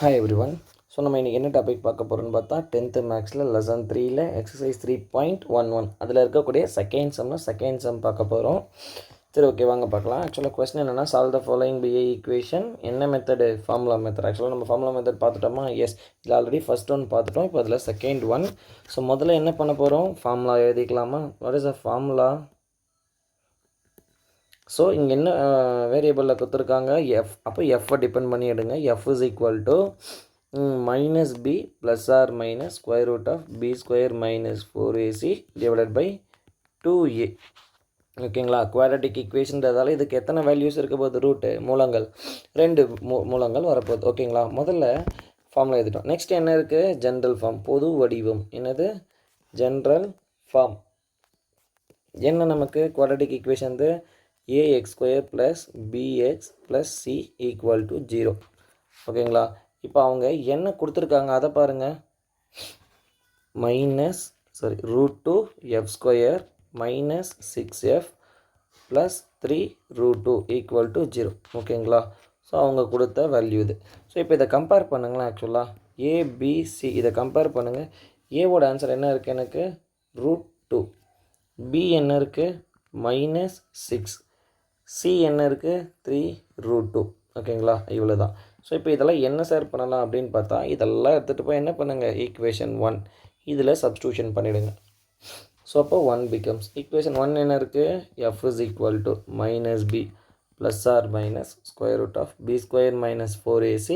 Hi everyone. So நம்ம இன்றைக்கி என்ன டாபிக் பார்க்க போகிறோன்னு பார்த்தா 10th மேக்ஸில் லெசன் 3ல் எக்ஸசைஸ் 3.11 அதில் இருக்கக்கூடிய செகண்ட் சம் பார்க்க போகிறோம். சரி, ஓகே, வாங்க பார்க்கலாம். ஆக்சுவலாக கொஸ்டின் என்னென்னா, சால்வ் த ஃபாலோயிங் பிஏ ஈக்குவேஷன். என்ன மெத்தடு? Formula method. ஆக்சுவலாக நம்ம ஃபார்முலா மெத்தட் பார்த்துட்டோமா? எஸ், இதில் ஆல்ரெடி ஃபஸ்ட் ஒன் பார்த்துட்டோம். இப்போ அதில் செகண்ட் ஒன். ஸோ முதல்ல என்ன பண்ண போகிறோம்? ஃபார்முலா எழுதிக்கலாமா? What is a formula? So இங்கே என்ன வேரியபிளில் கொடுத்துருக்காங்க? எஃப். அப்போ எஃப்பை டிபெண்ட் பண்ணி எடுங்க. F is equal to minus b plus or minus square root of b square minus 4ac divided by 2a. ஓகேங்களா? குவாட்ரட்டிக் ஈக்குவேஷன்றதால இதுக்கு எத்தனை வேல்யூஸ் இருக்க போகுது? ரூட்டு மூலங்கள் 2 மூலங்கள் வரப்போகுது. ஓகேங்களா? முதல்ல ஃபார்முலா எழுதிட்டோம். நெக்ஸ்ட் என்ன இருக்குது? ஜென்ரல் ஃபார்ம், பொது வடிவம். என்னது? General form. என்ன நமக்கு quadratic equation? ax square plus bx plus c equal to 0. ஓகேங்களா? இப்போ அவங்க என்ன கொடுத்துருக்காங்க அதை பாருங்கள். √2 F square minus 6f plus 3√2 equal to 0. ஓகேங்களா? ஸோ அவங்க கொடுத்த வேல்யூ இது. ஸோ இப்போ இதை கம்பேர் பண்ணுங்களேன். ஆக்சுவலாக ஏபிசி இதை கம்பேர் பண்ணுங்கள். ஏவோட ஆன்சர் என்ன இருக்குது? எனக்கு √2. பி என்ன இருக்குது? -6. சி என்ன இருக்குது? 3√2. ஓகேங்களா? இவ்வளோ தான். ஸோ இப்போ இதெல்லாம் என்ன சார் பண்ணலாம் அப்படின்னு பார்த்தா, இதெல்லாம் எடுத்துகிட்டு போய் என்ன பண்ணுங்கள்? ஈக்குவேஷன் 1 இதில் சப்ஸ்டியூஷன் பண்ணிவிடுங்க. ஸோ அப்போ 1 பிகம்ஸ் ஈக்குவேஷன் 1 என்ன இருக்குது? F is equal to -b plus or minus square root of b square minus 4ac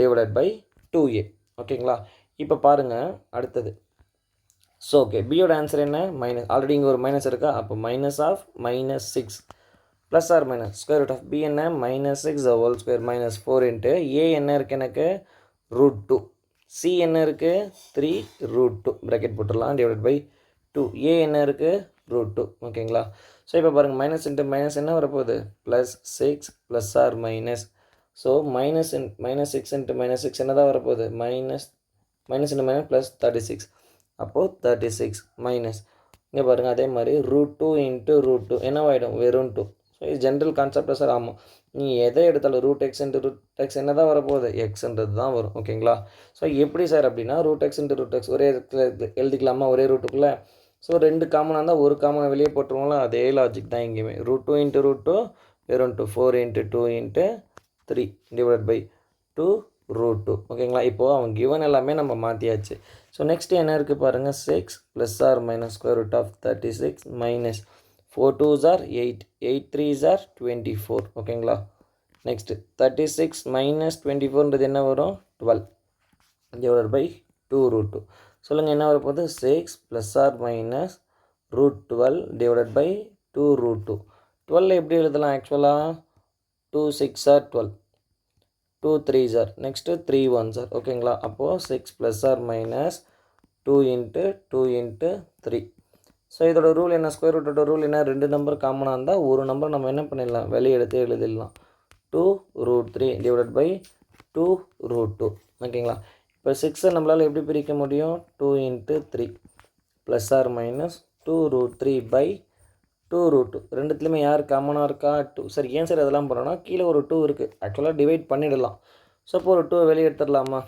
divided by 2a. ஓகேங்களா? இப்போ பாருங்கள் அடுத்தது. ஸோ ஓகே, பியோட ஆன்சர் என்ன? மைனஸ். ஆல்ரெடி இங்கே ஒரு மைனஸ் இருக்கா? அப்போ -6 plus or minus square root of B என்ன? -6 whole square minus 4 into A என்ன இருக்குது? எனக்கு √2. சி என்ன இருக்குது? 3√2 ப்ராக்கெட் போட்டுடலாம் டிவைட் பை 2. ஏ என்ன இருக்குது? √2. ஓகேங்களா? ஸோ இப்போ பாருங்கள், மைனஸ் இன்ட்டு மைனஸ் என்ன வரப்போகுது? +6 plus or minus. So -6 into -6 என்ன தான் வரப்போகுது? Minus into minus plus 36. அப்போது 36 மைனஸ். இங்கே பாருங்கள், அதே மாதிரி √2 இன்ட்டு √2 என்னவாயிடும்? வெறும் 2. ஸோ இது ஜென்ரல் கான்செப்டாக சார்? ஆமாம். நீங்கள் எதை எடுத்தாலும் √x இன்ட்டு √x என்ன தான் வரப்போகுது? எக்ஸ்ன்றது தான் வரும். ஓகேங்களா? ஸோ எப்படி சார் அப்படின்னா, √x இன்ட்டு √x ஒரே இடத்துல எழுதிக்கலாமா? ஒரே ரூட்டுக்குள்ளே. ஸோ 2 காமனாக இருந்தால் ஒரு காமனை வெளியே போட்டுருவோங்களா? அதே லாஜிக் தான் இங்கேயுமே. √2 இன்ட்டு √2 வெறும் 2. 4 இன்ட்டு 2 இன்ட்டு 3 டிவைட் பை 2√2. ஓகேங்களா? இப்போது அவங்க கிவன் எல்லாமே நம்ம மாற்றியாச்சு. ஸோ நெக்ஸ்ட்டு என்ன இருக்குது பாருங்கள். 6 plus or minus square root of 36 மைனஸ் 4 2s are 8, 8 3s are 24. ஓகேங்களா? நெக்ஸ்ட்டு 36 மைனஸ் 24ன்றது என்ன வரும்? 12 டிவைட் பை 2√2. சொல்லுங்கள், என்ன வரப்போகுது? 6 plus or minus √12 divide by 2√2. 12 எப்படி எழுதலாம்? ஆக்சுவலாக 2 6 are 12, 2 3s are, next 3 1s are. ஓகேங்களா? அப்போது 6 plus or minus 2 into 2 into 3. So இதோட ரூல் என்ன? ஸ்கொயர் ரூட்டோட ரூல் என்ன? 2 நம்பர் காமனாக இருந்தால் ஒரு நம்பர் நம்ம என்ன பண்ணிடலாம்? வெளியே எடுத்து எழுதிடலாம். 2√3 டிவைட் பை 2√2. ஓகேங்களா? இப்போ 6 நம்மளால் எப்படி பிரிக்க முடியும்? 2 into 3 plus or minus 2√3 by 2√2. ரெண்டுத்துலேயுமே யார் காமனாக இருக்கா? 2. சரி, ஏன் சார் அதெல்லாம் பண்ணோன்னா, கீழே ஒரு 2 இருக்குது. ஆக்சுவலாக டிவைட் பண்ணிடலாம். ஸோ அப்போ ஒரு 2 வெளியே எடுத்துடலாமா?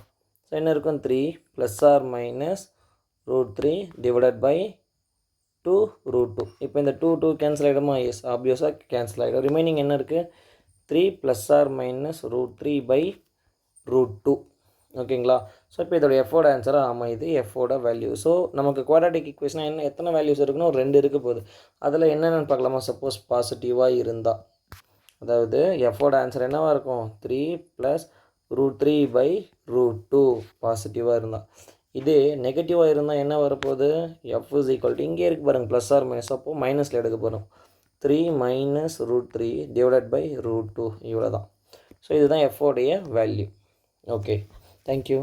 ஸோ என்ன இருக்கும்? 3 plus or minus √3 divide by 2√2. இப்போ இந்த 2 கேன்சல் ஆகிடுமா? எஸ், ஆப்வியஸாக கேன்சல் ஆகிடும். ரிமைனிங் என்ன இருக்குது? 3 ப்ளஸ் ஆர் மைனஸ் √3 பை √2. ஓகேங்களா? ஸோ இப்போ இதோட எஃபோட ஆன்சராக அமையுது, எஃபோட வேல்யூ. ஸோ நமக்கு குவாட்ரட்டிக் ஈக்குவேஷனாக என்ன எத்தனை வேல்யூஸ் இருக்குன்னு ஒரு 2 இருக்க போகுது. அதில் என்னென்னு பார்க்கலாமா? சப்போஸ் பாசிட்டிவாக இருந்தால், அதாவது எஃபோட ஆன்சர் என்னவாக இருக்கும்? 3 ப்ளஸ் √3 பை √2 பாசிட்டிவாக இருந்தால். இது நெகட்டிவாக இருந்தால் என்ன வரப்போகுது? எஃப் இஸ் ஈக்குவல் டு இங்கே இருக்குது பாருங்கள், ப்ளஸ் ஆர் மைனஸ். அப்போது மைனஸில் எடுக்க போகிறோம். 3 மைனஸ் √3 டிவைடட் பை √2. இவ்வளோ தான். ஸோ இதுதான் எஃபோடைய வேல்யூ. Okay, thank you.